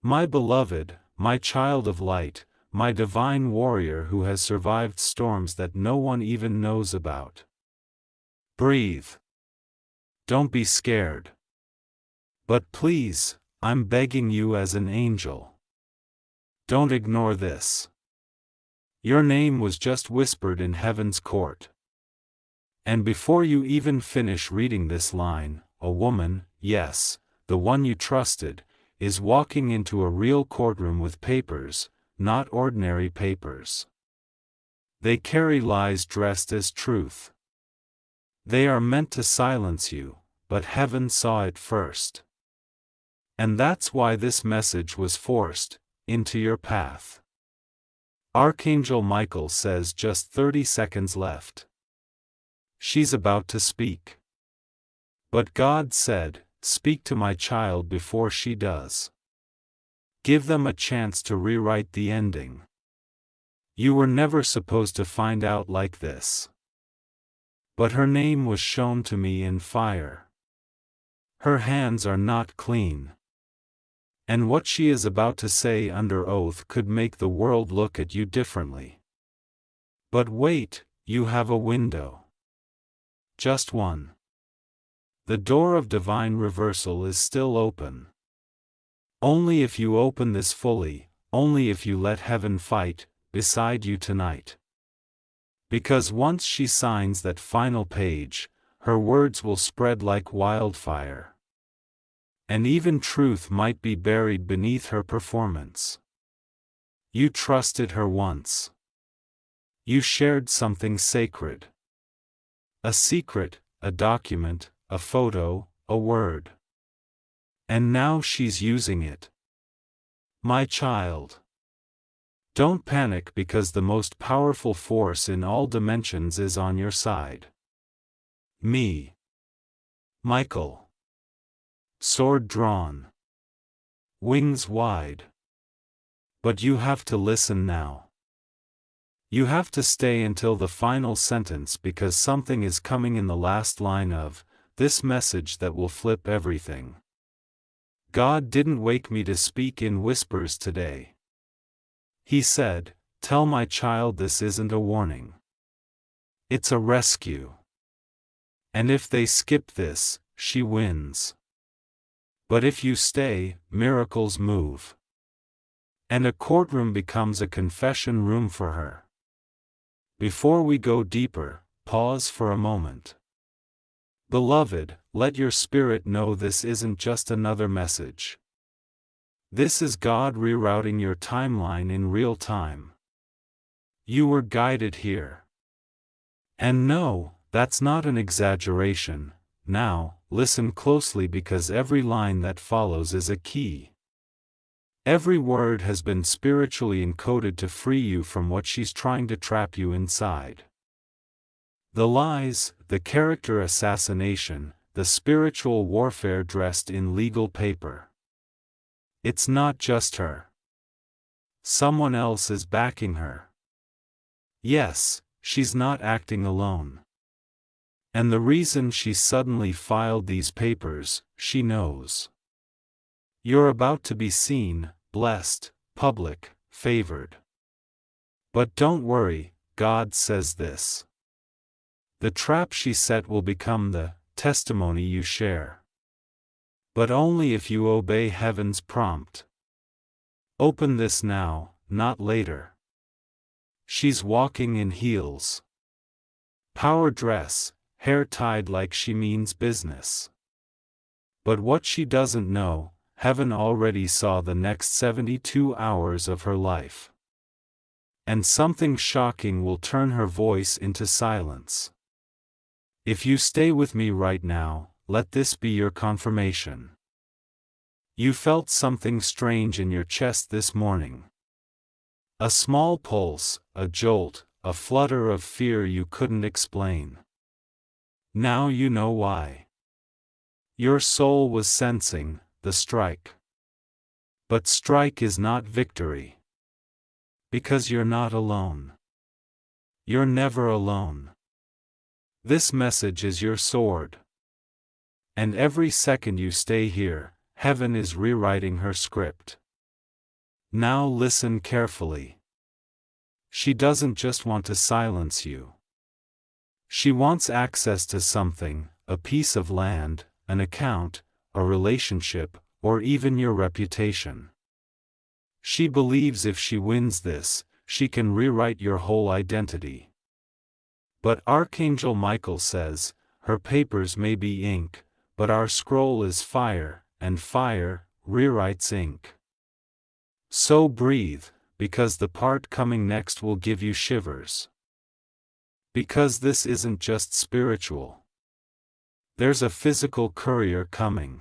My beloved, my child of light, my divine warrior who has survived storms that no one even knows about. Breathe. Don't be scared. But please, I'm begging you as an angel. Don't ignore this. Your name was just whispered in heaven's court. And before you even finish reading this line, a woman, yes, the one you trusted, is walking into a real courtroom with papers, not ordinary papers. They carry lies dressed as truth. They are meant to silence you, but heaven saw it first. And that's why this message was forced into your path. Archangel Michael says just 30 seconds left. She's about to speak. But God said, speak to my child before she does. Give them a chance to rewrite the ending. You were never supposed to find out like this. But her name was shown to me in fire. Her hands are not clean. And what she is about to say under oath could make the world look at you differently. But wait, you have a window. Just one. The door of divine reversal is still open. Only if you open this fully, only if you let heaven fight beside you tonight. Because once she signs that final page, her words will spread like wildfire. And even truth might be buried beneath her performance. You trusted her once. You shared something sacred. A secret, a document, a photo, a word. And now she's using it. My child. Don't panic because the most powerful force in all dimensions is on your side. Me. Michael. Sword drawn. Wings wide. But you have to listen now. You have to stay until the final sentence because something is coming in the last line of this message that will flip everything. God didn't wake me to speak in whispers today. He said, tell my child this isn't a warning. It's a rescue. And if they skip this, she wins. But if you stay, miracles move. And a courtroom becomes a confession room for her. Before we go deeper, pause for a moment. Beloved, let your spirit know this isn't just another message. This is God rerouting your timeline in real time. You were guided here. And no, that's not an exaggeration. Now, listen closely because every line that follows is a key. Every word has been spiritually encoded to free you from what she's trying to trap you inside. The lies, the character assassination, the spiritual warfare dressed in legal paper. It's not just her. Someone else is backing her. Yes, she's not acting alone. And the reason she suddenly filed these papers, she knows. You're about to be seen, blessed, public, favored. But don't worry, God says this. The trap she set will become the testimony you share. But only if you obey heaven's prompt. Open this now, not later. She's walking in heels. Power dress, hair tied like she means business. But what she doesn't know, heaven already saw the next 72 hours of her life. And something shocking will turn her voice into silence. If you stay with me right now, let this be your confirmation. You felt something strange in your chest this morning. A small pulse, a jolt, a flutter of fear you couldn't explain. Now you know why. Your soul was sensing the strike. But strike is not victory. Because you're not alone. You're never alone. This message is your sword. And every second you stay here, heaven is rewriting her script. Now listen carefully. She doesn't just want to silence you. She wants access to something, a piece of land, an account, a relationship, or even your reputation. She believes if she wins this, she can rewrite your whole identity. But Archangel Michael says, her papers may be ink, but our scroll is fire, and fire rewrites ink. So breathe, because the part coming next will give you shivers. Because this isn't just spiritual. There's a physical courier coming.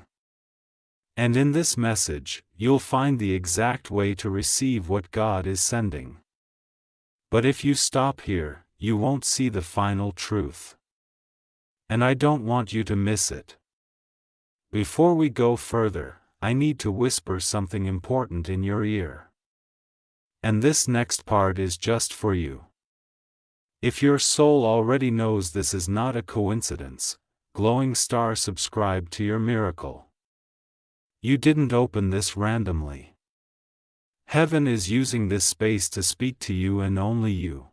And in this message, you'll find the exact way to receive what God is sending. But if you stop here, you won't see the final truth. And I don't want you to miss it. Before we go further, I need to whisper something important in your ear. And this next part is just for you. If your soul already knows this is not a coincidence, glowing star, subscribe to your miracle. You didn't open this randomly. Heaven is using this space to speak to you and only you.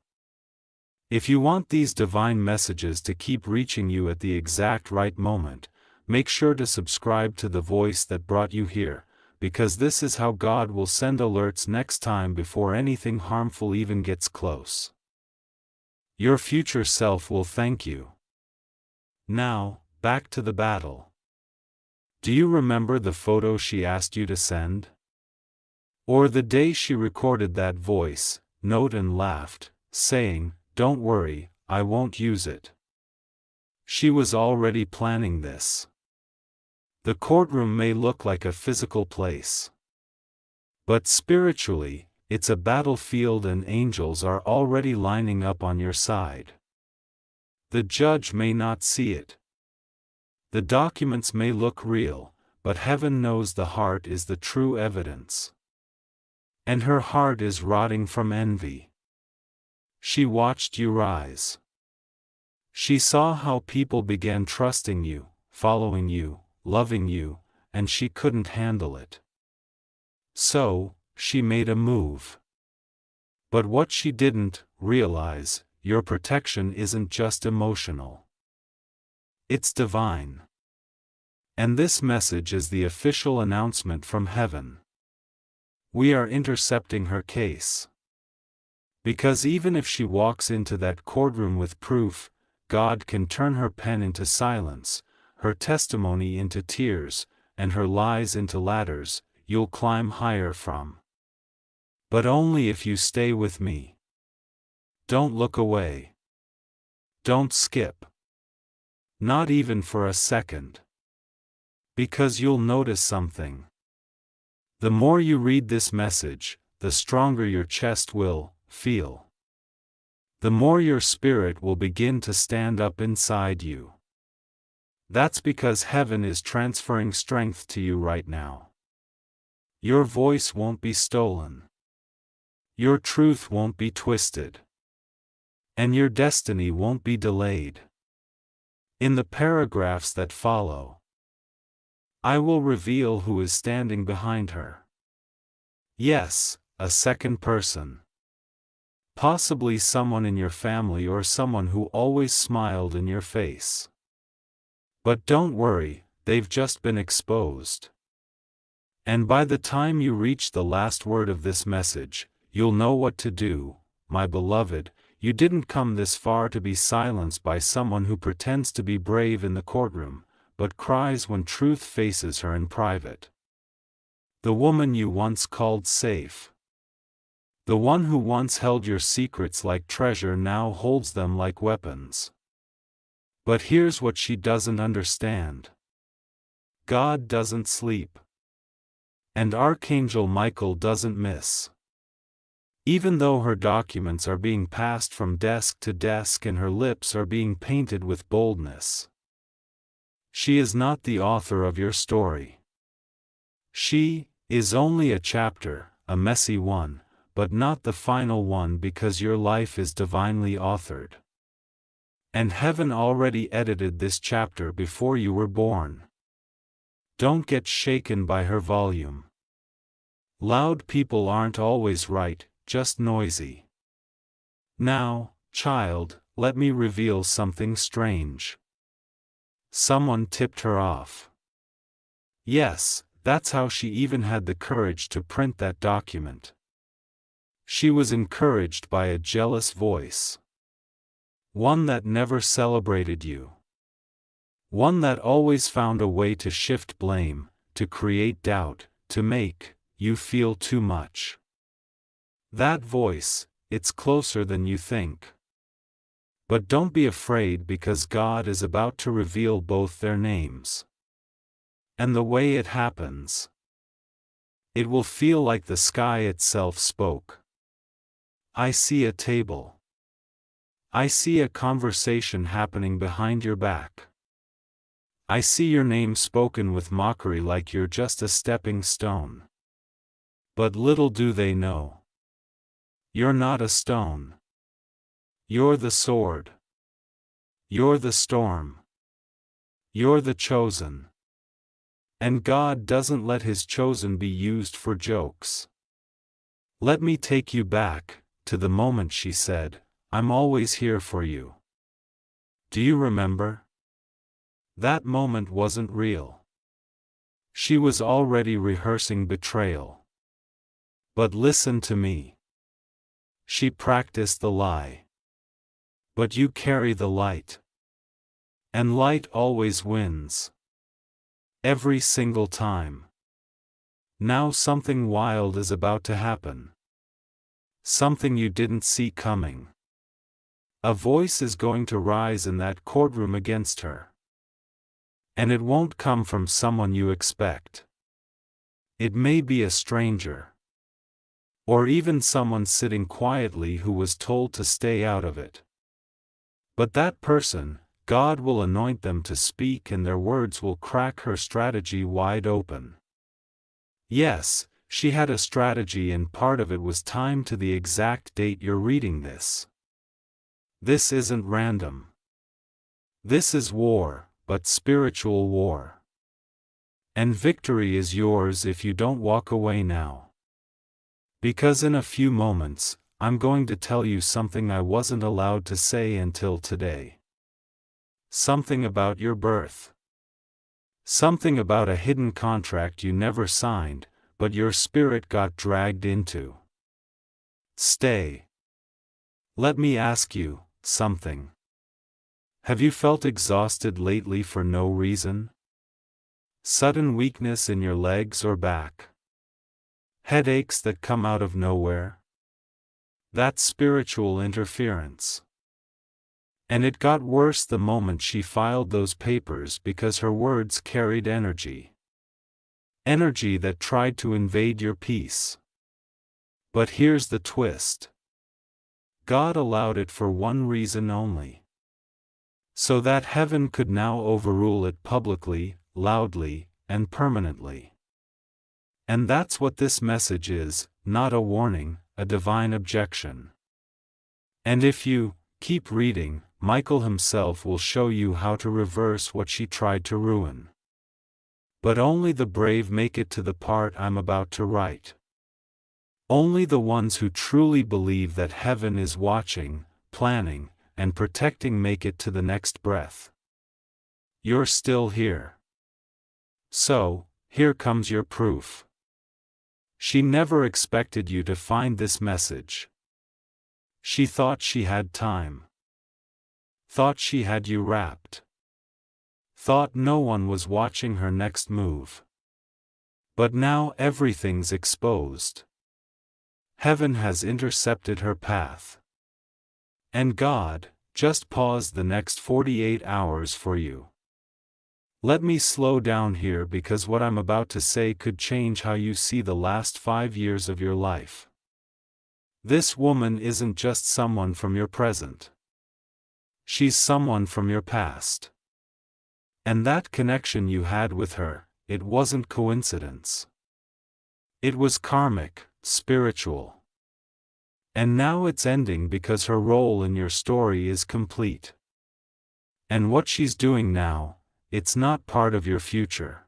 If you want these divine messages to keep reaching you at the exact right moment, make sure to subscribe to the voice that brought you here, because this is how God will send alerts next time before anything harmful even gets close. Your future self will thank you. Now, back to the battle. Do you remember the photo she asked you to send? Or the day she recorded that voice note and laughed, saying, "Don't worry, I won't use it." She was already planning this. The courtroom may look like a physical place. But spiritually, it's a battlefield and angels are already lining up on your side. The judge may not see it. The documents may look real, but heaven knows the heart is the true evidence. And her heart is rotting from envy. She watched you rise. She saw how people began trusting you, following you, loving you, and she couldn't handle it. So, she made a move. But what she didn't realize, your protection isn't just emotional. It's divine. And this message is the official announcement from heaven. We are intercepting her case. Because even if she walks into that courtroom with proof, God can turn her pen into silence, her testimony into tears, and her lies into ladders you'll climb higher from. But only if you stay with me. Don't look away. Don't skip. Not even for a second. Because you'll notice something. The more you read this message, the stronger your chest will feel. The more your spirit will begin to stand up inside you. That's because heaven is transferring strength to you right now. Your voice won't be stolen. Your truth won't be twisted. And your destiny won't be delayed. In the paragraphs that follow, I will reveal who is standing behind her. Yes, a second person. Possibly someone in your family or someone who always smiled in your face. But don't worry, they've just been exposed. And by the time you reach the last word of this message, you'll know what to do, my beloved. You didn't come this far to be silenced by someone who pretends to be brave in the courtroom, but cries when truth faces her in private. The woman you once called safe. The one who once held your secrets like treasure now holds them like weapons. But here's what she doesn't understand. God doesn't sleep. And Archangel Michael doesn't miss. Even though her documents are being passed from desk to desk and her lips are being painted with boldness, she is not the author of your story. She is only a chapter, a messy one, but not the final one, because your life is divinely authored. And heaven already edited this chapter before you were born. Don't get shaken by her volume. Loud people aren't always right, just noisy. Now, child, let me reveal something strange. Someone tipped her off. Yes, that's how she even had the courage to print that document. She was encouraged by a jealous voice. One that never celebrated you. One that always found a way to shift blame, to create doubt, to make you feel too much. That voice, it's closer than you think. But don't be afraid, because God is about to reveal both their names. And the way it happens, it will feel like the sky itself spoke. I see a table. I see a conversation happening behind your back. I see your name spoken with mockery, like you're just a stepping stone. But little do they know, you're not a stone. You're the sword. You're the storm. You're the chosen. And God doesn't let His chosen be used for jokes. Let me take you back to the moment she said, "I'm always here for you." Do you remember? That moment wasn't real. She was already rehearsing betrayal. But listen to me. She practiced the lie. But you carry the light. And light always wins. Every single time. Now something wild is about to happen. Something you didn't see coming. A voice is going to rise in that courtroom against her. And it won't come from someone you expect. It may be a stranger. Or even someone sitting quietly who was told to stay out of it. But that person, God will anoint them to speak, and their words will crack her strategy wide open. Yes, she had a strategy, and part of it was timed to the exact date you're reading this. This isn't random. This is war, but spiritual war. And victory is yours if you don't walk away now. Because in a few moments, I'm going to tell you something I wasn't allowed to say until today. Something about your birth. Something about a hidden contract you never signed, but your spirit got dragged into. Stay. Let me ask you something. Have you felt exhausted lately for no reason? Sudden weakness in your legs or back? Headaches that come out of nowhere? That's spiritual interference. And it got worse the moment she filed those papers, because her words carried energy. Energy that tried to invade your peace. But here's the twist. God allowed it for one reason only. So that heaven could now overrule it publicly, loudly, and permanently. And that's what this message is, not a warning, a divine objection. And if you keep reading, Michael himself will show you how to reverse what she tried to ruin. But only the brave make it to the part I'm about to write. Only the ones who truly believe that heaven is watching, planning, and protecting make it to the next breath. You're still here. So, here comes your proof. She never expected you to find this message. She thought she had time. Thought she had you wrapped. Thought no one was watching her next move. But now everything's exposed. Heaven has intercepted her path. And God just paused the next 48 hours for you. Let me slow down here, because what I'm about to say could change how you see the last 5 years of your life. This woman isn't just someone from your present. She's someone from your past. And that connection you had with her, it wasn't coincidence. It was karmic, spiritual. And now it's ending, because her role in your story is complete. And what she's doing now, it's not part of your future.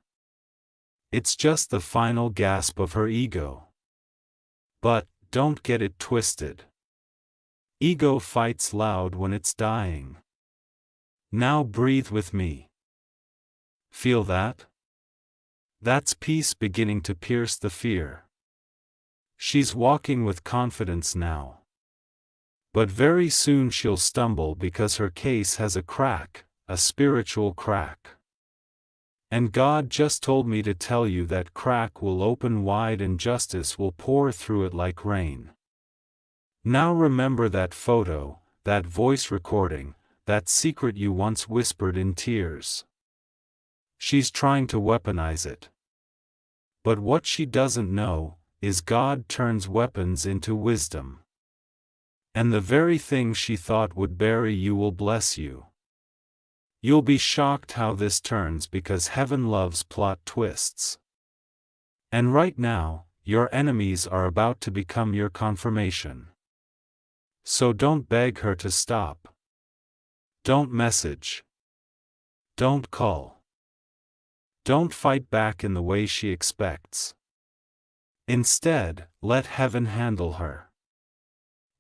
It's just the final gasp of her ego. But, don't get it twisted. Ego fights loud when it's dying. Now breathe with me. Feel that? That's peace beginning to pierce the fear. She's walking with confidence now. But very soon she'll stumble because her case has a crack, a spiritual crack. And God just told me to tell you that crack will open wide and justice will pour through it like rain. Now remember that photo, that voice recording, that secret you once whispered in tears. She's trying to weaponize it. But what she doesn't know is God turns weapons into wisdom. And the very thing she thought would bury you will bless you. You'll be shocked how this turns because heaven loves plot twists. And right now, your enemies are about to become your confirmation. So don't beg her to stop. Don't message. Don't call. Don't fight back in the way she expects. Instead, let heaven handle her.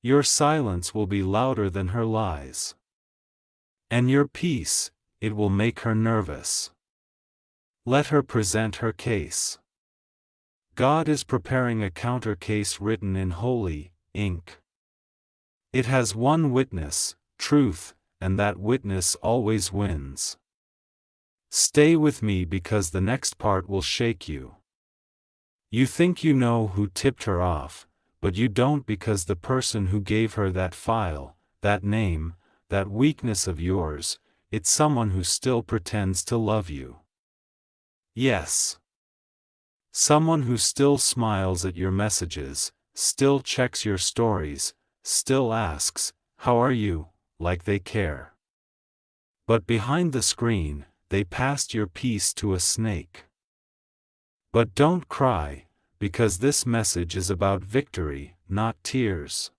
Your silence will be louder than her lies. And your peace, it will make her nervous. Let her present her case. God is preparing a counter case written in holy ink. It has one witness, truth, and that witness always wins. Stay with me because the next part will shake you. You think you know who tipped her off, but you don't because the person who gave her that file, that name, that weakness of yours, it's someone who still pretends to love you. Yes. Someone who still smiles at your messages, still checks your stories, still asks, "How are you?" like they care. But behind the screen, they passed your peace to a snake. But don't cry, because this message is about victory, not tears.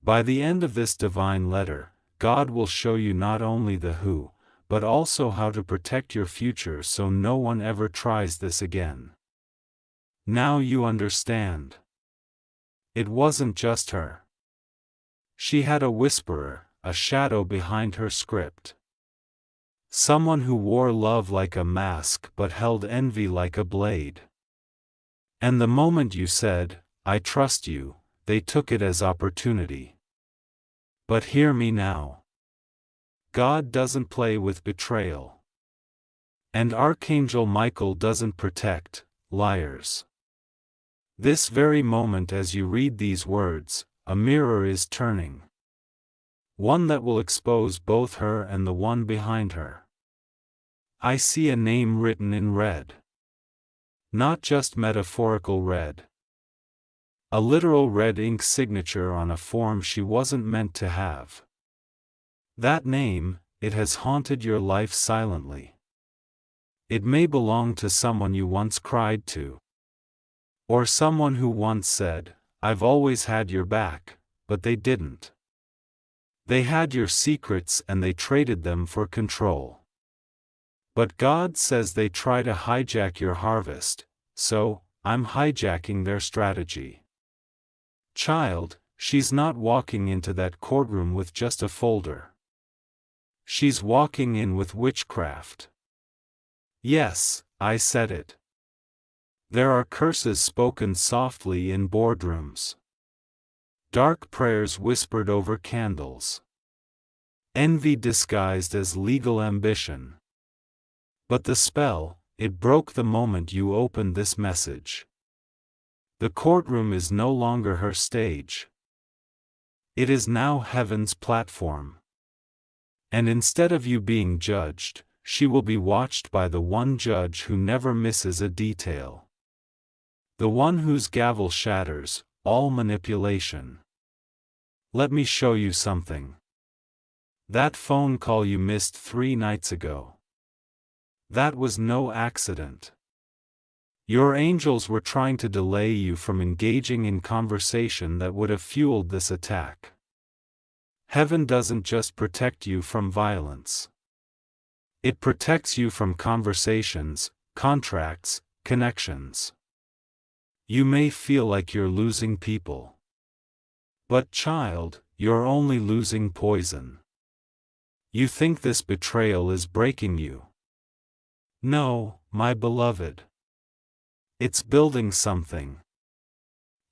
By the end of this divine letter, God will show you not only the who, but also how to protect your future so no one ever tries this again. Now you understand. It wasn't just her. She had a whisperer, a shadow behind her script. Someone who wore love like a mask but held envy like a blade. And the moment you said, "I trust you," they took it as opportunity. But hear me now. God doesn't play with betrayal. And Archangel Michael doesn't protect liars. This very moment as you read these words, a mirror is turning. One that will expose both her and the one behind her. I see a name written in red. Not just metaphorical red. A literal red ink signature on a form she wasn't meant to have. That name, it has haunted your life silently. It may belong to someone you once cried to. Or someone who once said, "I've always had your back," but they didn't. They had your secrets and they traded them for control. But God says they try to hijack your harvest, so, I'm hijacking their strategy. Child, she's not walking into that courtroom with just a folder. She's walking in with witchcraft. Yes, I said it. There are curses spoken softly in boardrooms. Dark prayers whispered over candles. Envy disguised as legal ambition. But the spell, it broke the moment you opened this message. The courtroom is no longer her stage. It is now heaven's platform. And instead of you being judged, she will be watched by the one judge who never misses a detail. The one whose gavel shatters all manipulation. Let me show you something. That phone call you missed 3 nights ago. That was no accident. Your angels were trying to delay you from engaging in conversation that would have fueled this attack. Heaven doesn't just protect you from violence. It protects you from conversations, contracts, connections. You may feel like you're losing people. But child, you're only losing poison. You think this betrayal is breaking you. No, my beloved. It's building something.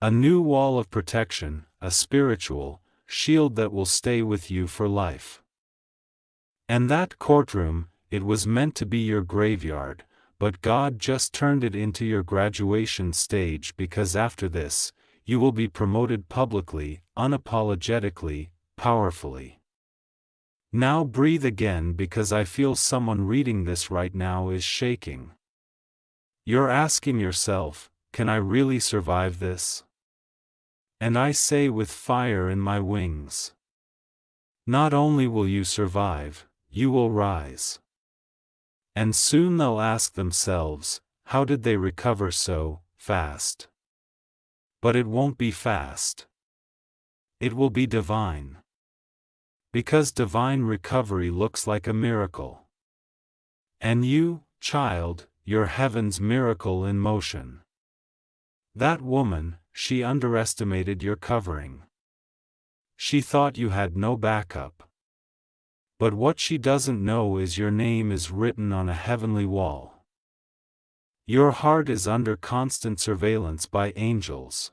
A new wall of protection, a spiritual shield that will stay with you for life. And that courtroom, it was meant to be your graveyard, but God just turned it into your graduation stage because after this, you will be promoted publicly, unapologetically, powerfully. Now breathe again because I feel someone reading this right now is shaking. You're asking yourself, can I really survive this? And I say with fire in my wings. Not only will you survive, you will rise. And soon they'll ask themselves, how did they recover so fast? But it won't be fast. It will be divine. Because divine recovery looks like a miracle. And you, child, you're heaven's miracle in motion. That woman, she underestimated your covering. She thought you had no backup. But what she doesn't know is your name is written on a heavenly wall. Your heart is under constant surveillance by angels.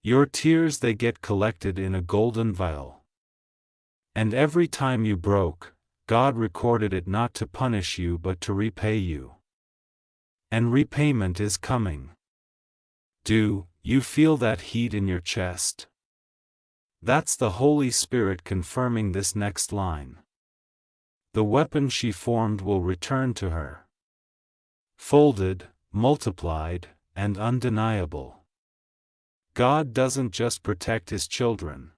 Your tears they get collected in a golden vial. And every time you broke, God recorded it not to punish you but to repay you. And repayment is coming. Do you feel that heat in your chest? That's the Holy Spirit confirming this next line. The weapon she formed will return to her. Folded, multiplied, and undeniable. God doesn't just protect His children.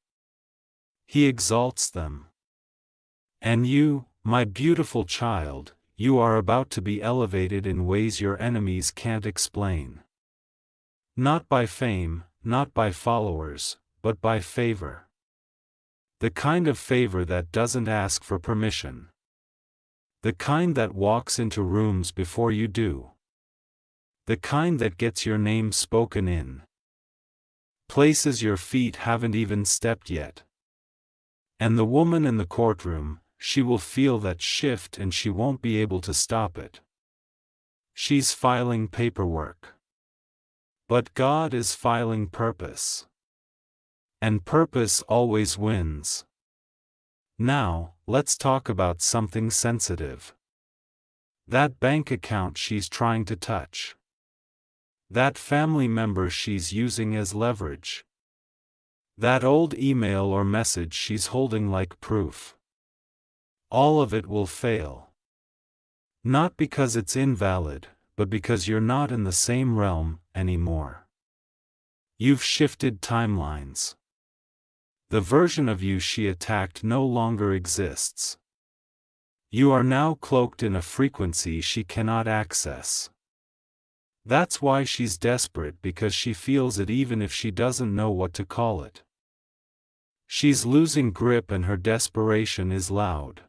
He exalts them. And you, my beautiful child, you are about to be elevated in ways your enemies can't explain. Not by fame, not by followers, but by favor. The kind of favor that doesn't ask for permission. The kind that walks into rooms before you do. The kind that gets your name spoken in. Places your feet haven't even stepped yet. And the woman in the courtroom, she will feel that shift and she won't be able to stop it. She's filing paperwork. But God is filing purpose. And purpose always wins. Now, let's talk about something sensitive. That bank account she's trying to touch. That family member she's using as leverage. That old email or message she's holding like proof. All of it will fail. Not because it's invalid, but because you're not in the same realm anymore. You've shifted timelines. The version of you she attacked no longer exists. You are now cloaked in a frequency she cannot access. That's why she's desperate, because she feels it even if she doesn't know what to call it. She's losing grip and her desperation is loud.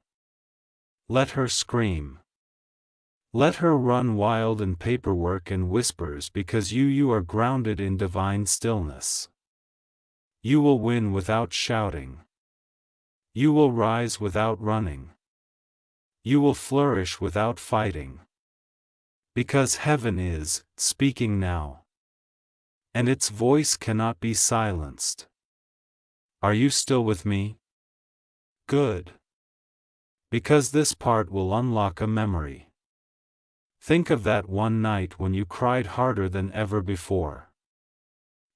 Let her scream. Let her run wild in paperwork and whispers, because you are grounded in divine stillness. You will win without shouting. You will rise without running. You will flourish without fighting. Because heaven is speaking now. And its voice cannot be silenced. Are you still with me? Good. Because this part will unlock a memory. Think of that one night when you cried harder than ever before.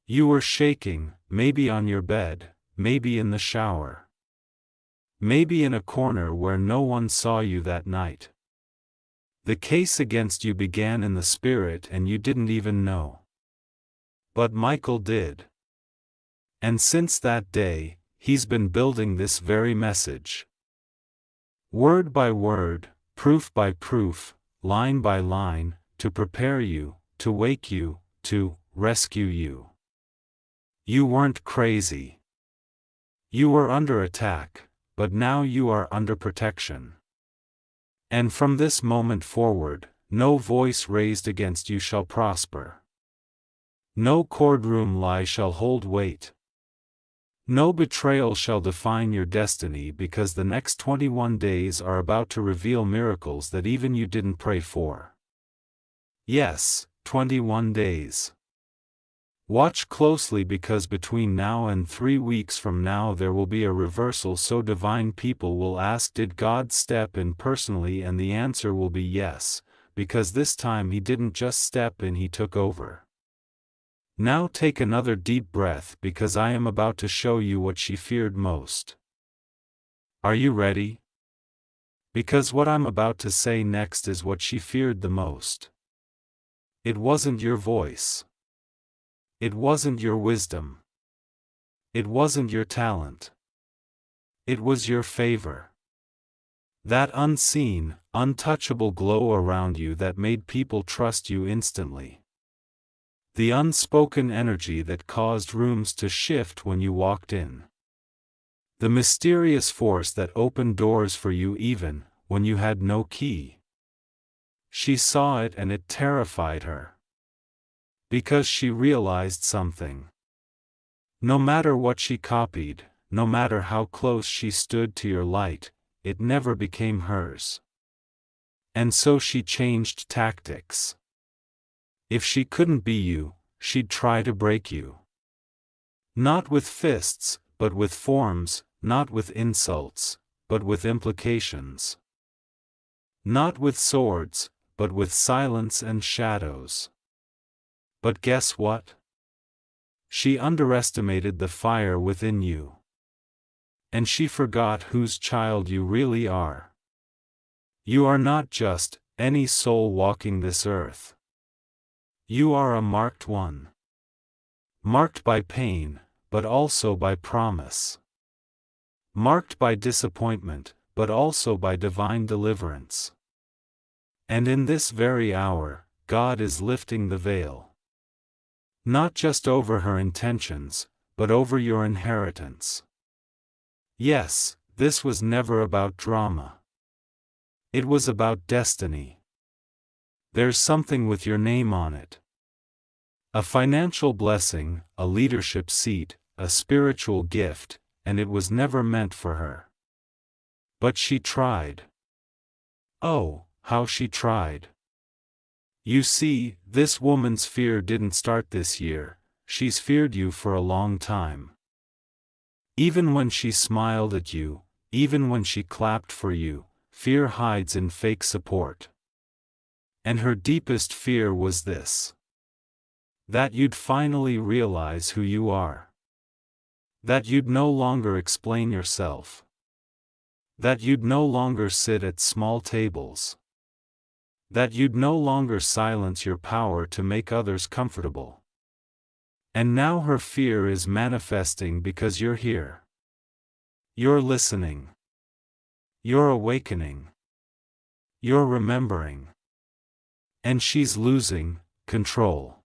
You were shaking, maybe on your bed, maybe in the shower. Maybe in a corner where no one saw you that night. The case against you began in the spirit and you didn't even know. But Michael did. And since that day, he's been building this very message. Word by word, proof by proof, line by line, to prepare you, to wake you, to rescue you. You weren't crazy. You were under attack, but now you are under protection. And from this moment forward, no voice raised against you shall prosper. No courtroom lie shall hold weight. No betrayal shall define your destiny, because the next 21 days are about to reveal miracles that even you didn't pray for. Yes, 21 days. Watch closely, because between now and 3 weeks from now there will be a reversal so divine people will ask, did God step in personally? And the answer will be yes, because this time He didn't just step in, He took over. Now take another deep breath, because I am about to show you what she feared most. Are you ready? Because what I'm about to say next is what she feared the most. It wasn't your voice. It wasn't your wisdom. It wasn't your talent. It was your favor. That unseen, untouchable glow around you that made people trust you instantly. The unspoken energy that caused rooms to shift when you walked in. The mysterious force that opened doors for you even when you had no key. She saw it and it terrified her. Because she realized something. No matter what she copied, no matter how close she stood to your light, it never became hers. And so she changed tactics. If she couldn't be you, she'd try to break you. Not with fists, but with forms, not with insults, but with implications. Not with swords, but with silence and shadows. But guess what? She underestimated the fire within you. And she forgot whose child you really are. You are not just any soul walking this earth. You are a marked one. Marked by pain, but also by promise. Marked by disappointment, but also by divine deliverance. And in this very hour, God is lifting the veil. Not just over her intentions, but over your inheritance. Yes, this was never about drama. It was about destiny. There's something with your name on it. A financial blessing, a leadership seat, a spiritual gift, and it was never meant for her. But she tried. Oh, how she tried. You see, this woman's fear didn't start this year, she's feared you for a long time. Even when she smiled at you, even when she clapped for you, fear hides in fake support. And her deepest fear was this. That you'd finally realize who you are. That you'd no longer explain yourself. That you'd no longer sit at small tables. That you'd no longer silence your power to make others comfortable. And now her fear is manifesting because you're here. You're listening. You're awakening. You're remembering. And she's losing control.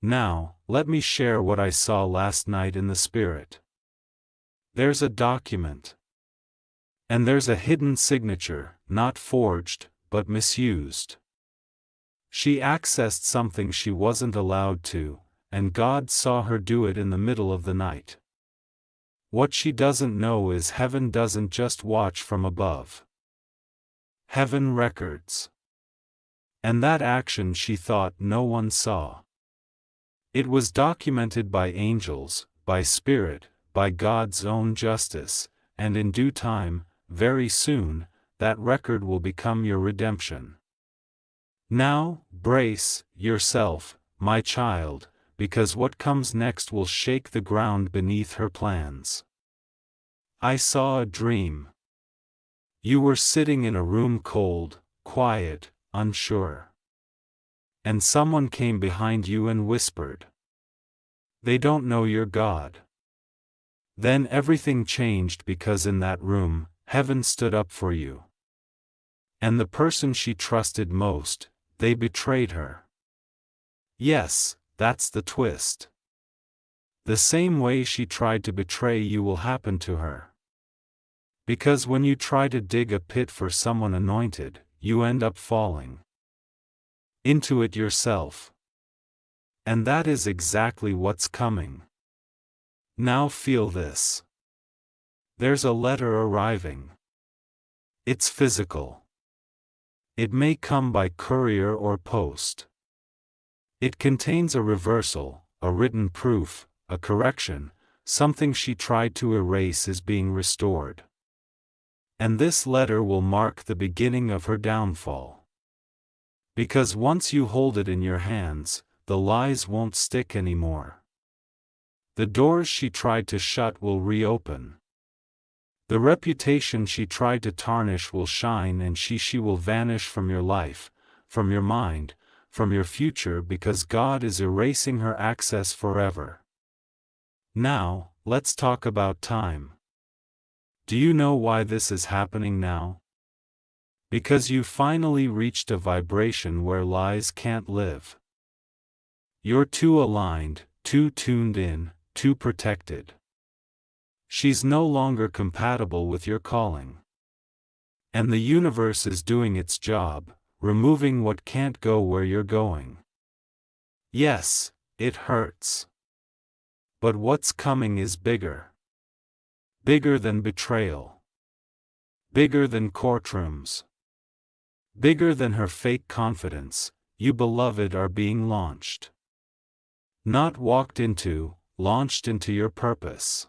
Now, let me share what I saw last night in the spirit. There's a document. And there's a hidden signature, not forged, but misused. She accessed something she wasn't allowed to, and God saw her do it in the middle of the night. What she doesn't know is heaven doesn't just watch from above. Heaven records. And that action she thought no one saw. It was documented by angels, by spirit, by God's own justice, and in due time, very soon, that record will become your redemption. Now, brace yourself, my child, because what comes next will shake the ground beneath her plans. I saw a dream. You were sitting in a room cold, quiet, unsure. And someone came behind you and whispered. They don't know you're God. Then everything changed, because in that room, heaven stood up for you. And the person she trusted most, they betrayed her. Yes, that's the twist. The same way she tried to betray you will happen to her. Because when you try to dig a pit for someone anointed, you end up falling into it yourself. And that is exactly what's coming. Now feel this. There's a letter arriving. It's physical. It may come by courier or post. It contains a reversal, a written proof, a correction, something she tried to erase is being restored. And this letter will mark the beginning of her downfall. Because once you hold it in your hands, the lies won't stick anymore. The doors she tried to shut will reopen. The reputation she tried to tarnish will shine, and she will vanish from your life, from your mind, from your future, because God is erasing her access forever. Now, let's talk about time. Do you know why this is happening now? Because you finally reached a vibration where lies can't live. You're too aligned, too tuned in, too protected. She's no longer compatible with your calling. And the universe is doing its job, removing what can't go where you're going. Yes, it hurts. But what's coming is bigger. Bigger than betrayal. Bigger than courtrooms. Bigger than her fake confidence. You beloved are being launched. Not walked into, launched into your purpose.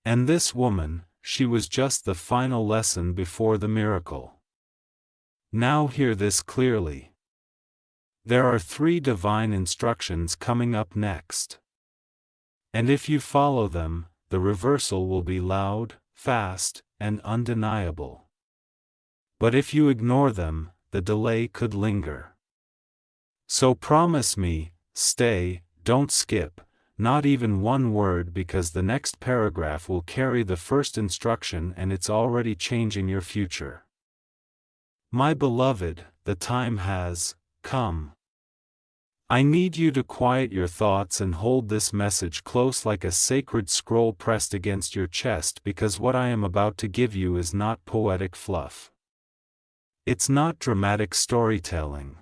And this woman, she was just the final lesson before the miracle. Now hear this clearly. There are 3 divine instructions coming up next. And if you follow them, the reversal will be loud, fast, and undeniable. But if you ignore them, the delay could linger. So promise me, stay, don't skip, not even one word, because the next paragraph will carry the first instruction and it's already changing your future. My beloved, the time has come. I need you to quiet your thoughts and hold this message close like a sacred scroll pressed against your chest, because what I am about to give you is not poetic fluff. It's not dramatic storytelling.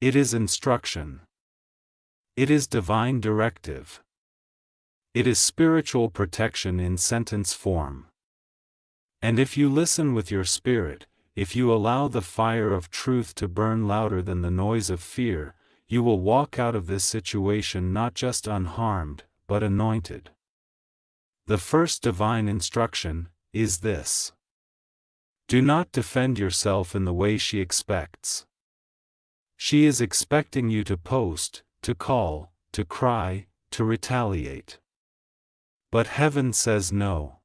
It is instruction. It is divine directive. It is spiritual protection in sentence form. And if you listen with your spirit, if you allow the fire of truth to burn louder than the noise of fear, you will walk out of this situation not just unharmed, but anointed. The first divine instruction is this. Do not defend yourself in the way she expects. She is expecting you to post, to call, to cry, to retaliate. But heaven says no.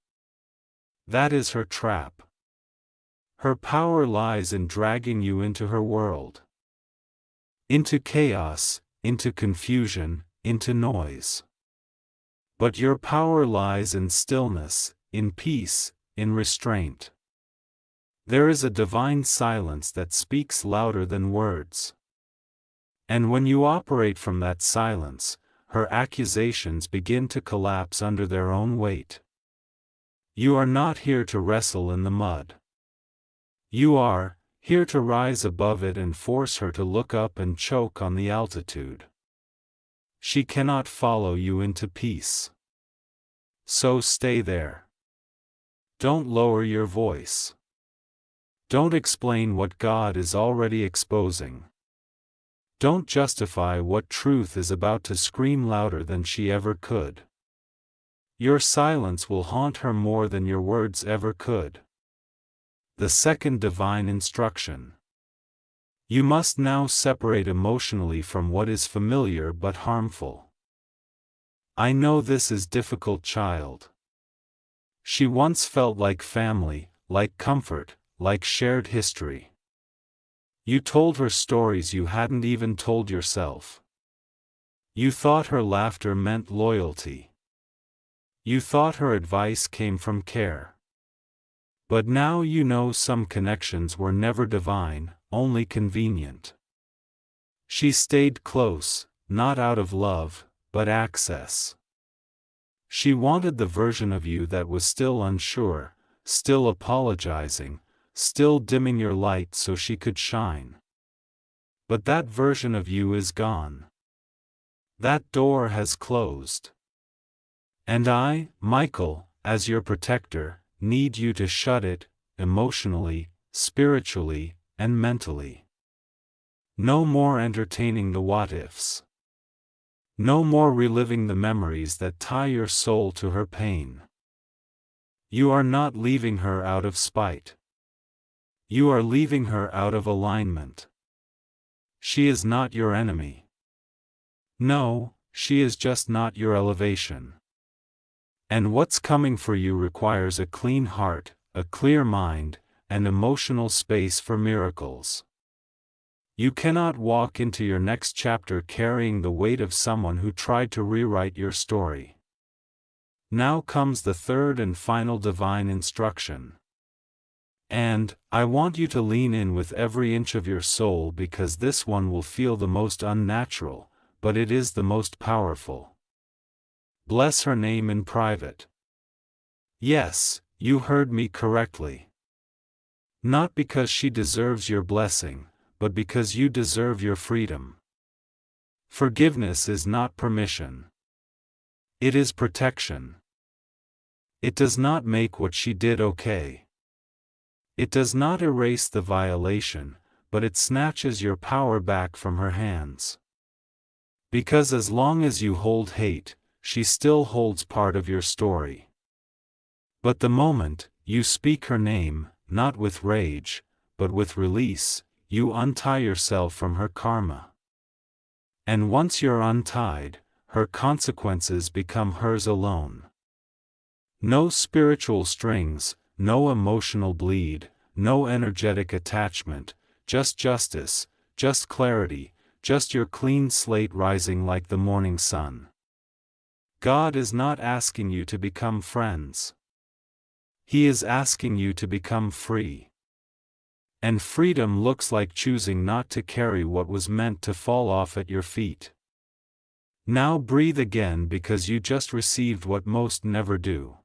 That is her trap. Her power lies in dragging you into her world. Into chaos, into confusion, into noise. But your power lies in stillness, in peace, in restraint. There is a divine silence that speaks louder than words. And when you operate from that silence, her accusations begin to collapse under their own weight. You are not here to wrestle in the mud. You are here to rise above it and force her to look up and choke on the altitude. She cannot follow you into peace. So stay there. Don't lower your voice. Don't explain what God is already exposing. Don't justify what truth is about to scream louder than she ever could. Your silence will haunt her more than your words ever could. The second divine instruction. You must now separate emotionally from what is familiar but harmful. I know this is difficult, child. She once felt like family, like comfort, like shared history. You told her stories you hadn't even told yourself. You thought her laughter meant loyalty. You thought her advice came from care. But now you know some connections were never divine, only convenient. She stayed close, not out of love, but access. She wanted the version of you that was still unsure, still apologizing, still dimming your light so she could shine. But that version of you is gone. That door has closed. And I, Michael, as your protector, need you to shut it, emotionally, spiritually, and mentally. No more entertaining the what-ifs. No more reliving the memories that tie your soul to her pain. You are not leaving her out of spite. You are leaving her out of alignment. She is not your enemy. No, she is just not your elevation. And what's coming for you requires a clean heart, a clear mind, and emotional space for miracles. You cannot walk into your next chapter carrying the weight of someone who tried to rewrite your story. Now comes the third and final divine instruction. And, I want you to lean in with every inch of your soul because this one will feel the most unnatural, but it is the most powerful. Bless her name in private. Yes, you heard me correctly. Not because she deserves your blessing, but because you deserve your freedom. Forgiveness is not permission. It is protection. It does not make what she did okay. It does not erase the violation, but it snatches your power back from her hands. Because as long as you hold hate, she still holds part of your story. But the moment you speak her name, not with rage, but with release, you untie yourself from her karma. And once you're untied, her consequences become hers alone. No spiritual strings, no emotional bleed, no energetic attachment, just justice, just clarity, just your clean slate rising like the morning sun. God is not asking you to become friends. He is asking you to become free. And freedom looks like choosing not to carry what was meant to fall off at your feet. Now breathe again because you just received what most never do.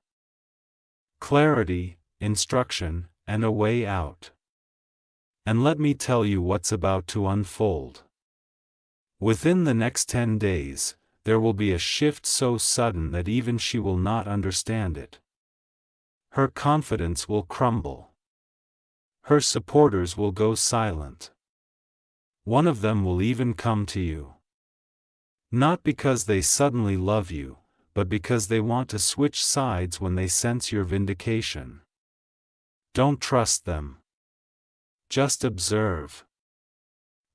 Clarity, instruction, and a way out. And let me tell you what's about to unfold. Within the next 10 days, there will be a shift so sudden that even she will not understand it. Her confidence will crumble. Her supporters will go silent. One of them will even come to you. Not because they suddenly love you, but because they want to switch sides when they sense your vindication. Don't trust them. Just observe.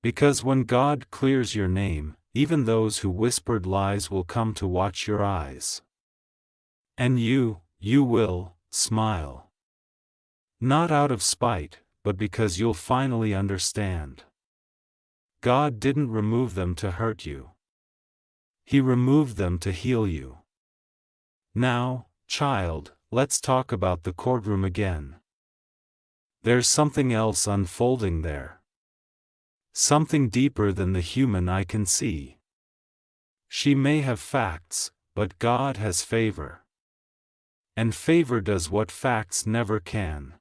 Because when God clears your name, even those who whispered lies will come to watch your eyes. And you will, smile. Not out of spite, but because you'll finally understand. God didn't remove them to hurt you. He removed them to heal you. Now, child, let's talk about the courtroom again. There's something else unfolding there. Something deeper than the human eye can see. She may have facts, but God has favor. And favor does what facts never can.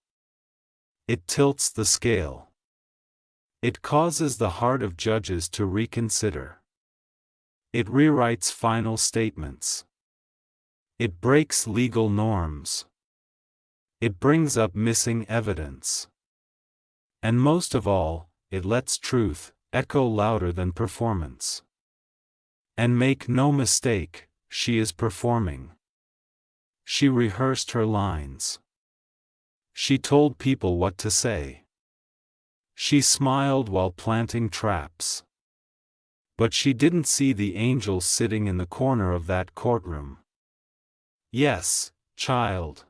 It tilts the scale. It causes the heart of judges to reconsider. It rewrites final statements. It breaks legal norms. It brings up missing evidence. And most of all, it lets truth echo louder than performance. And make no mistake, she is performing. She rehearsed her lines. She told people what to say. She smiled while planting traps. But she didn't see the angel sitting in the corner of that courtroom. Yes, child.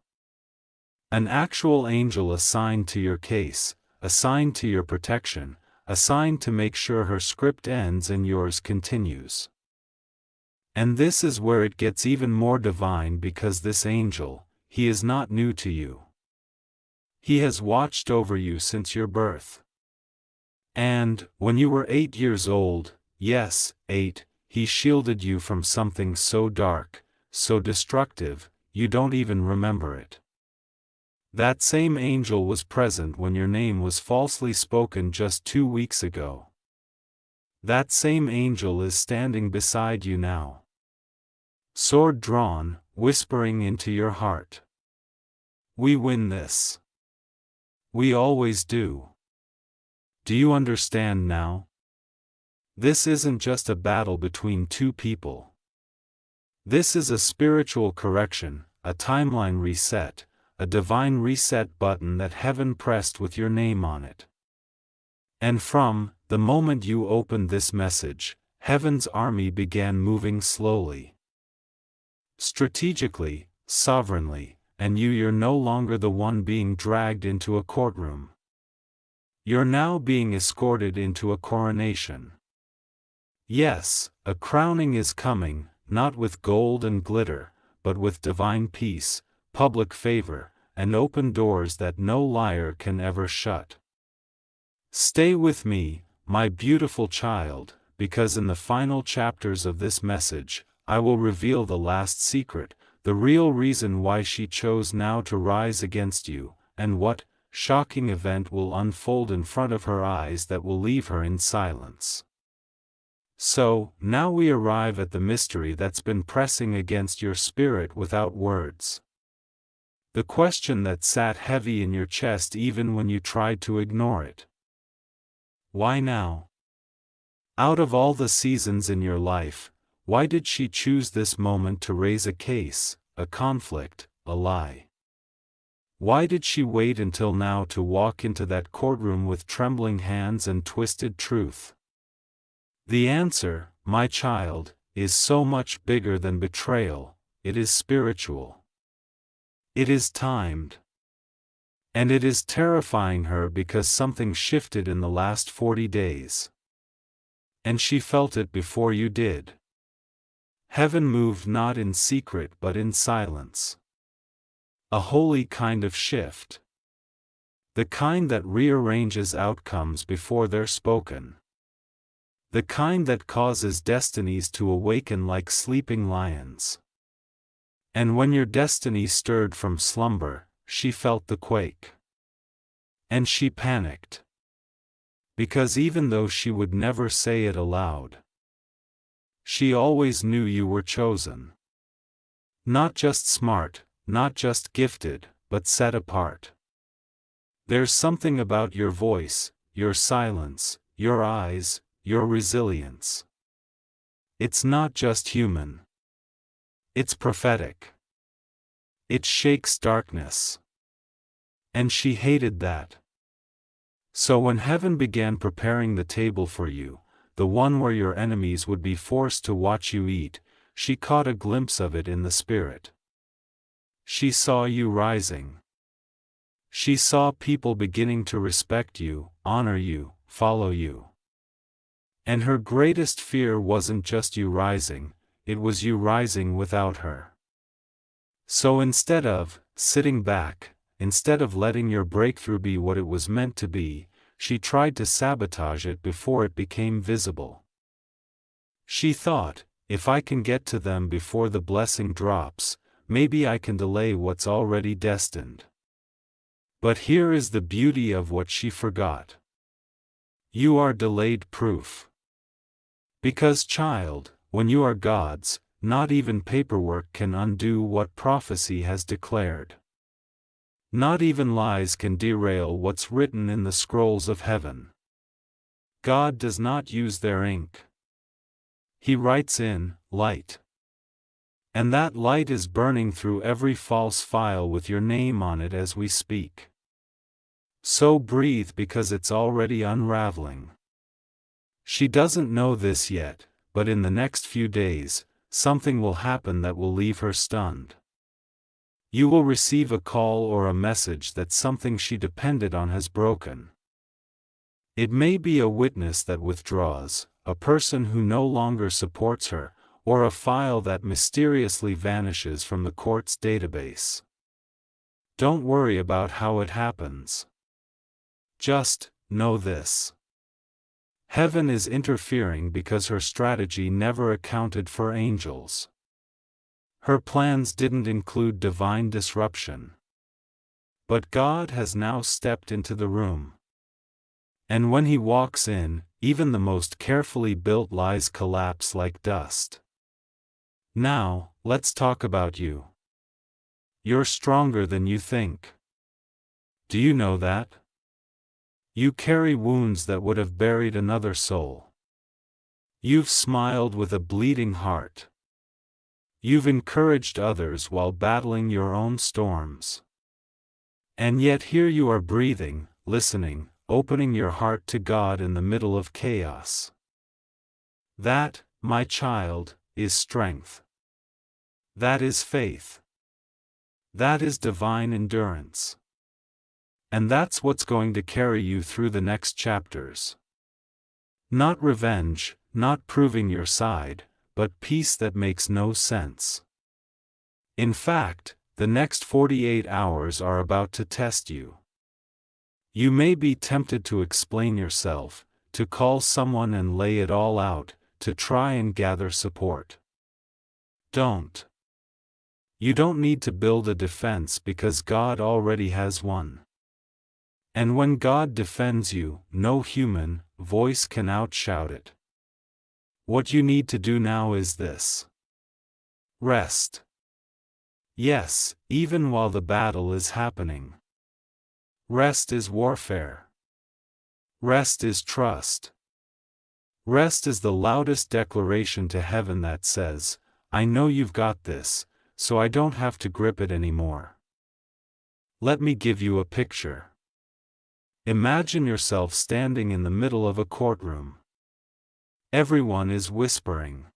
An actual angel assigned to your case, assigned to your protection, assigned to make sure her script ends and yours continues. And this is where it gets even more divine because this angel, he is not new to you. He has watched over you since your birth. And, when you were 8 years old, yes, 8, he shielded you from something so dark, so destructive, you don't even remember it. That same angel was present when your name was falsely spoken just 2 weeks ago. That same angel is standing beside you now. Sword drawn, whispering into your heart. We win this. We always do. Do you understand now? This isn't just a battle between two people. This is a spiritual correction, a timeline reset, a divine reset button that heaven pressed with your name on it. And from the moment you opened this message, heaven's army began moving slowly. Strategically, sovereignly, and you're no longer the one being dragged into a courtroom. You're now being escorted into a coronation. Yes, a crowning is coming, not with gold and glitter, but with divine peace, public favor, and open doors that no liar can ever shut. Stay with me, my beautiful child, because in the final chapters of this message, I will reveal the last secret, the real reason why she chose now to rise against you, and what shocking event will unfold in front of her eyes that will leave her in silence. So, now we arrive at the mystery that's been pressing against your spirit without words. The question that sat heavy in your chest even when you tried to ignore it. Why now? Out of all the seasons in your life, why did she choose this moment to raise a case, a conflict, a lie? Why did she wait until now to walk into that courtroom with trembling hands and twisted truth? The answer, my child, is so much bigger than betrayal. It is spiritual. It is timed. And it is terrifying her because something shifted in the last 40 days. And she felt it before you did. Heaven moved not in secret but in silence. A holy kind of shift. The kind that rearranges outcomes before they're spoken. The kind that causes destinies to awaken like sleeping lions. And when your destiny stirred from slumber, she felt the quake. And she panicked. Because even though she would never say it aloud, she always knew you were chosen. Not just smart, not just gifted, but set apart. There's something about your voice, your silence, your eyes, your resilience. It's not just human. It's prophetic. It shakes darkness. And she hated that. So when heaven began preparing the table for you, the one where your enemies would be forced to watch you eat, she caught a glimpse of it in the spirit. She saw you rising. She saw people beginning to respect you, honor you, follow you. And her greatest fear wasn't just you rising, it was you rising without her. So instead of sitting back, instead of letting your breakthrough be what it was meant to be, she tried to sabotage it before it became visible. She thought, if I can get to them before the blessing drops, maybe I can delay what's already destined. But here is the beauty of what she forgot. You are delayed proof. Because, child, when you are God's, not even paperwork can undo what prophecy has declared. Not even lies can derail what's written in the scrolls of heaven. God does not use their ink. He writes in light. And that light is burning through every false file with your name on it as we speak. So breathe because it's already unraveling. She doesn't know this yet, but in the next few days, something will happen that will leave her stunned. You will receive a call or a message that something she depended on has broken. It may be a witness that withdraws, a person who no longer supports her, or a file that mysteriously vanishes from the court's database. Don't worry about how it happens. Just know this. Heaven is interfering because her strategy never accounted for angels. Her plans didn't include divine disruption. But God has now stepped into the room. And when He walks in, even the most carefully built lies collapse like dust. Now, let's talk about you. You're stronger than you think. Do you know that? You carry wounds that would have buried another soul. You've smiled with a bleeding heart. You've encouraged others while battling your own storms. And yet here you are breathing, listening, opening your heart to God in the middle of chaos. That, my child, is strength. That is faith. That is divine endurance. And that's what's going to carry you through the next chapters. Not revenge, not proving your side, but peace that makes no sense. In fact, the next 48 hours are about to test you. You may be tempted to explain yourself, to call someone and lay it all out, to try and gather support. Don't. You don't need to build a defense because God already has one. And when God defends you, no human voice can outshout it. What you need to do now is this. Rest. Yes, even while the battle is happening. Rest is warfare. Rest is trust. Rest is the loudest declaration to heaven that says, I know you've got this, so I don't have to grip it anymore. Let me give you a picture. Imagine yourself standing in the middle of a courtroom. Everyone is whispering.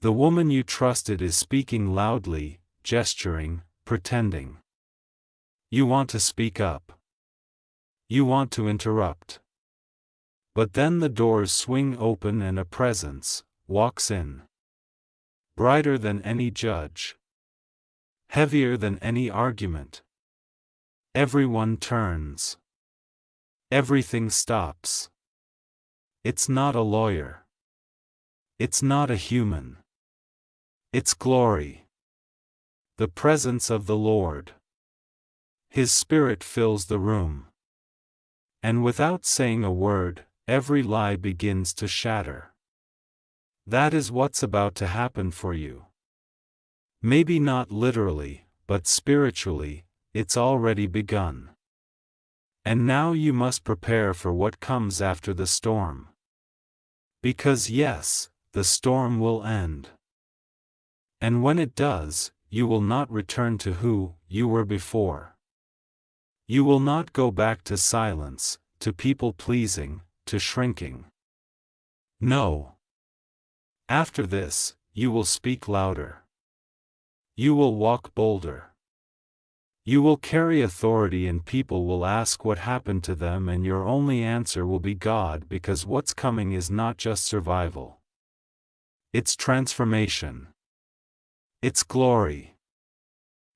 The woman you trusted is speaking loudly, gesturing, pretending. You want to speak up. You want to interrupt. But then the doors swing open and a presence walks in. Brighter than any judge. Heavier than any argument. Everyone turns. Everything stops. It's not a lawyer. It's not a human. It's glory. The presence of the Lord. His Spirit fills the room. And without saying a word, every lie begins to shatter. That is what's about to happen for you. Maybe not literally, but spiritually, it's already begun. And now you must prepare for what comes after the storm. Because yes, the storm will end. And when it does, you will not return to who you were before. You will not go back to silence, to people-pleasing, to shrinking. No. After this, you will speak louder. You will walk bolder. You will carry authority and people will ask what happened to them and your only answer will be God because what's coming is not just survival. It's transformation. It's glory.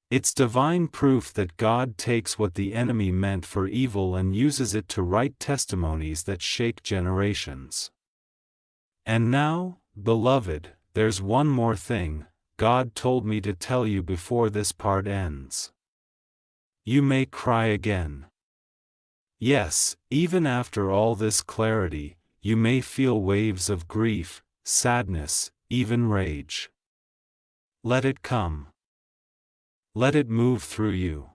It's divine proof that God takes what the enemy meant for evil and uses it to write testimonies that shake generations. And now, beloved, there's one more thing God told me to tell you before this part ends. You may cry again. Yes, even after all this clarity, you may feel waves of grief, sadness, even rage. Let it come. Let it move through you.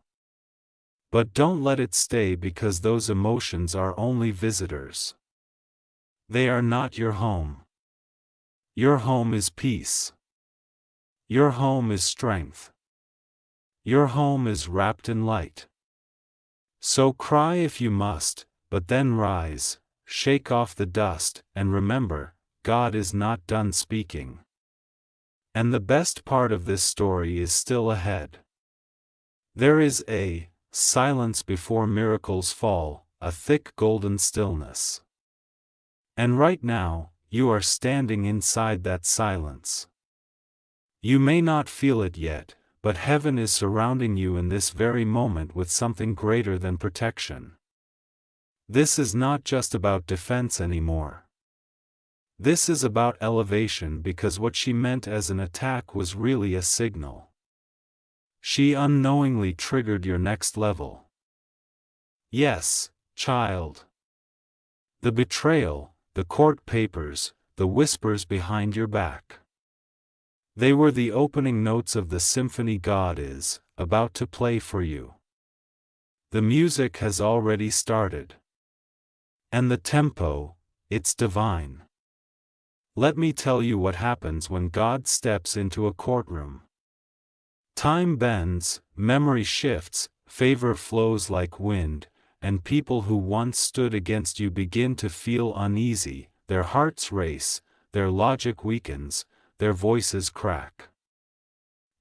But don't let it stay because those emotions are only visitors. They are not your home. Your home is peace. Your home is strength. Your home is wrapped in light. So cry if you must, but then rise, shake off the dust, and remember, God is not done speaking. And the best part of this story is still ahead. There is a silence before miracles fall, a thick golden stillness. And right now, you are standing inside that silence. You may not feel it yet, but heaven is surrounding you in this very moment with something greater than protection. This is not just about defense anymore. This is about elevation because what she meant as an attack was really a signal. She unknowingly triggered your next level. Yes, child. The betrayal, the court papers, the whispers behind your back. They were the opening notes of the symphony God is about to play for you. The music has already started. And the tempo, it's divine. Let me tell you what happens when God steps into a courtroom. Time bends, memory shifts, favor flows like wind, and people who once stood against you begin to feel uneasy, their hearts race, their logic weakens, their voices crack.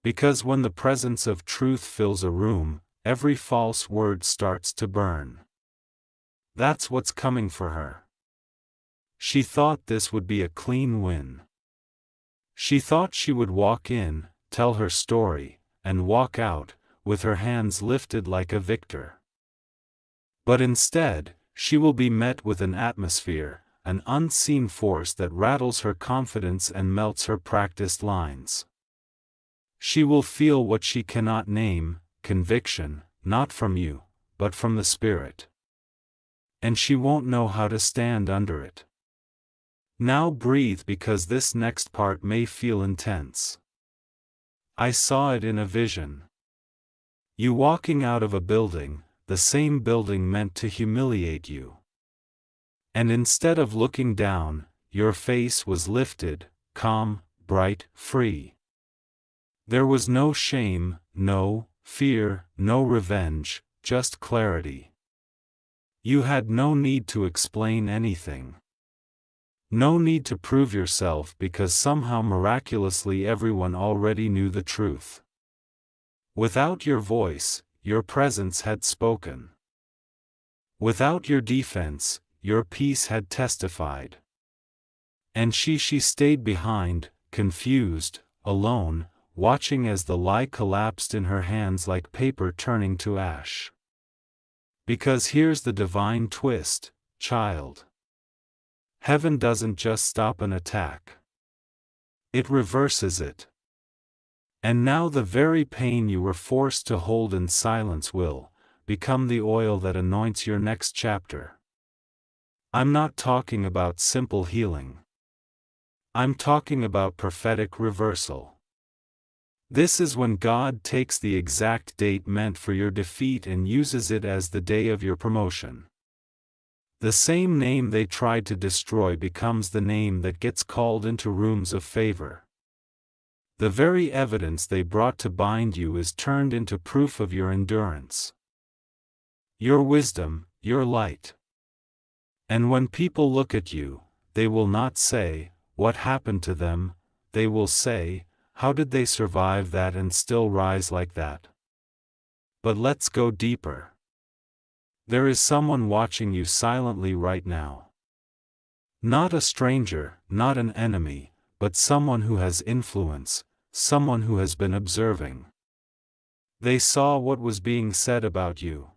Because when the presence of truth fills a room, every false word starts to burn. That's what's coming for her. She thought this would be a clean win. She thought she would walk in, tell her story, and walk out, with her hands lifted like a victor. But instead, she will be met with an atmosphere, an unseen force that rattles her confidence and melts her practiced lines. She will feel what she cannot name, conviction, not from you, but from the Spirit. And she won't know how to stand under it. Now breathe, because this next part may feel intense. I saw it in a vision. You walking out of a building, the same building meant to humiliate you. And instead of looking down, your face was lifted, calm, bright, free. There was no shame, no fear, no revenge, just clarity. You had no need to explain anything. No need to prove yourself, because somehow miraculously everyone already knew the truth. Without your voice, your presence had spoken. Without your defense, your peace had testified. And she stayed behind, confused, alone, watching as the lie collapsed in her hands like paper turning to ash. Because here's the divine twist, child. Heaven doesn't just stop an attack. It reverses it. And now the very pain you were forced to hold in silence will become the oil that anoints your next chapter. I'm not talking about simple healing. I'm talking about prophetic reversal. This is when God takes the exact date meant for your defeat and uses it as the day of your promotion. The same name they tried to destroy becomes the name that gets called into rooms of favor. The very evidence they brought to bind you is turned into proof of your endurance, your wisdom, your light. And when people look at you, they will not say, "What happened to them?" They will say, "How did they survive that and still rise like that?" But let's go deeper. There is someone watching you silently right now. Not a stranger, not an enemy, but someone who has influence, someone who has been observing. They saw what was being said about you.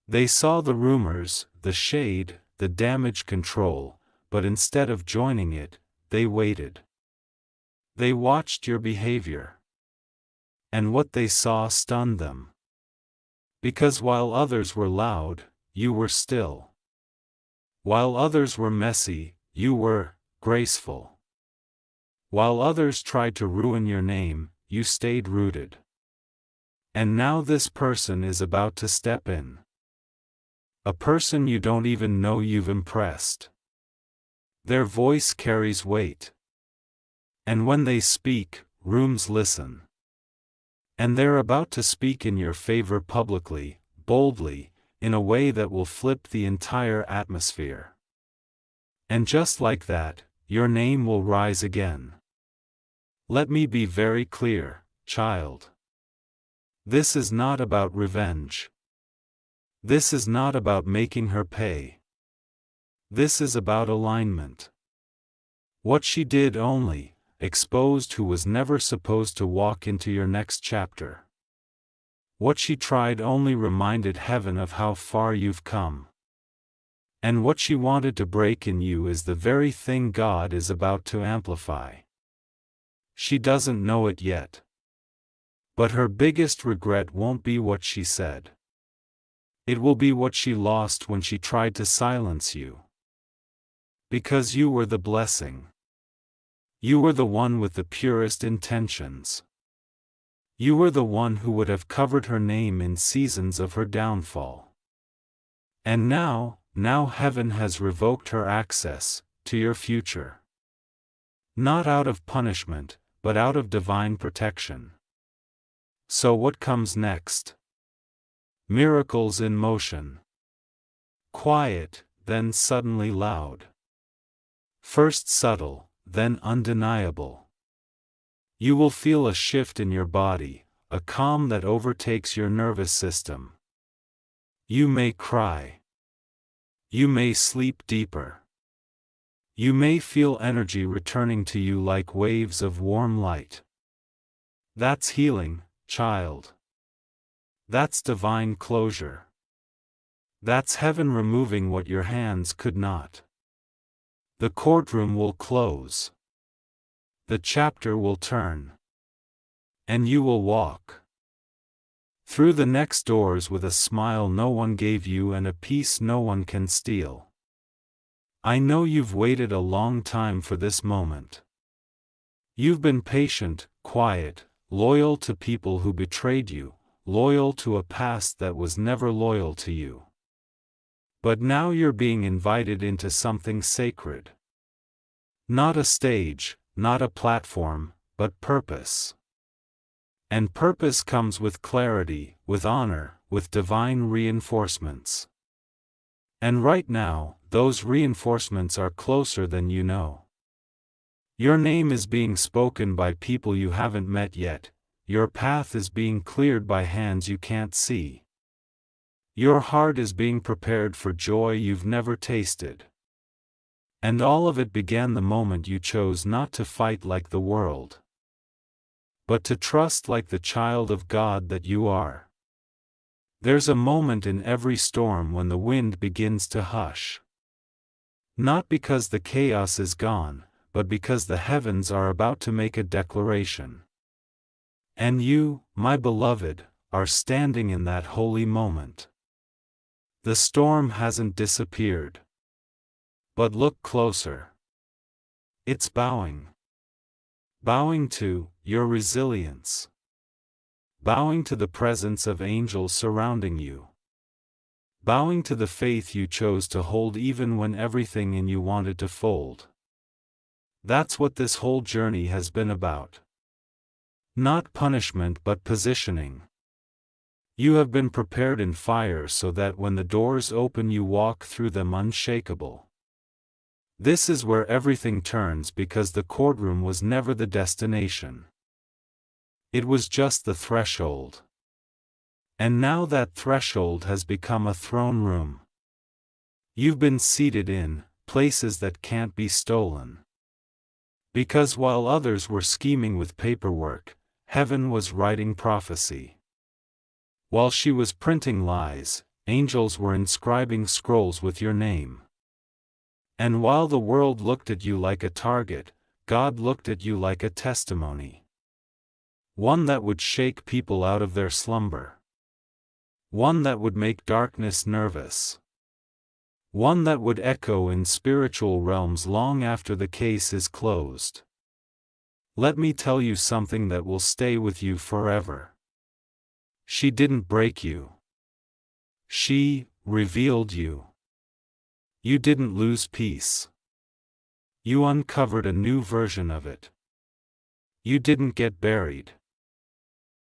They saw the rumors, the shade, the damage control, but instead of joining it, they waited. They watched your behavior. And what they saw stunned them. Because while others were loud, you were still. While others were messy, you were graceful. While others tried to ruin your name, you stayed rooted. And now this person is about to step in. A person you don't even know you've impressed. Their voice carries weight. And when they speak, rooms listen. And they're about to speak in your favor publicly, boldly, in a way that will flip the entire atmosphere. And just like that, your name will rise again. Let me be very clear, child. This is not about revenge. This is not about making her pay. This is about alignment. What she did only exposed who was never supposed to walk into your next chapter. What she tried only reminded heaven of how far you've come. And what she wanted to break in you is the very thing God is about to amplify. She doesn't know it yet. But her biggest regret won't be what she said. It will be what she lost when she tried to silence you. Because you were the blessing. You were the one with the purest intentions. You were the one who would have covered her name in seasons of her downfall. And now heaven has revoked her access to your future. Not out of punishment, but out of divine protection. So what comes next? Miracles in motion. Quiet, then suddenly loud. First subtle, then undeniable. You will feel a shift in your body, a calm that overtakes your nervous system. You may cry. You may sleep deeper. You may feel energy returning to you like waves of warm light. That's healing, child. That's divine closure. That's heaven removing what your hands could not. The courtroom will close. The chapter will turn. And you will walk through the next doors with a smile no one gave you and a peace no one can steal. I know you've waited a long time for this moment. You've been patient, quiet, loyal to people who betrayed you, loyal to a past that was never loyal to you. But now you're being invited into something sacred. Not a stage, not a platform, but purpose. And purpose comes with clarity, with honor, with divine reinforcements. And right now, those reinforcements are closer than you know. Your name is being spoken by people you haven't met yet. Your path is being cleared by hands you can't see. Your heart is being prepared for joy you've never tasted. And all of it began the moment you chose not to fight like the world, but to trust like the child of God that you are. There's a moment in every storm when the wind begins to hush. Not because the chaos is gone, but because the heavens are about to make a declaration. And you, my beloved, are standing in that holy moment. The storm hasn't disappeared. But look closer. It's bowing. Bowing to your resilience. Bowing to the presence of angels surrounding you. Bowing to the faith you chose to hold even when everything in you wanted to fold. That's what this whole journey has been about. Not punishment but positioning. You have been prepared in fire so that when the doors open you walk through them unshakable. This is where everything turns because the courtroom was never the destination. It was just the threshold. And now that threshold has become a throne room. You've been seated in places that can't be stolen. Because while others were scheming with paperwork, heaven was writing prophecy. While she was printing lies, angels were inscribing scrolls with your name. And while the world looked at you like a target, God looked at you like a testimony. One that would shake people out of their slumber. One that would make darkness nervous. One that would echo in spiritual realms long after the case is closed. Let me tell you something that will stay with you forever. She didn't break you. She revealed you. You didn't lose peace. You uncovered a new version of it. You didn't get buried.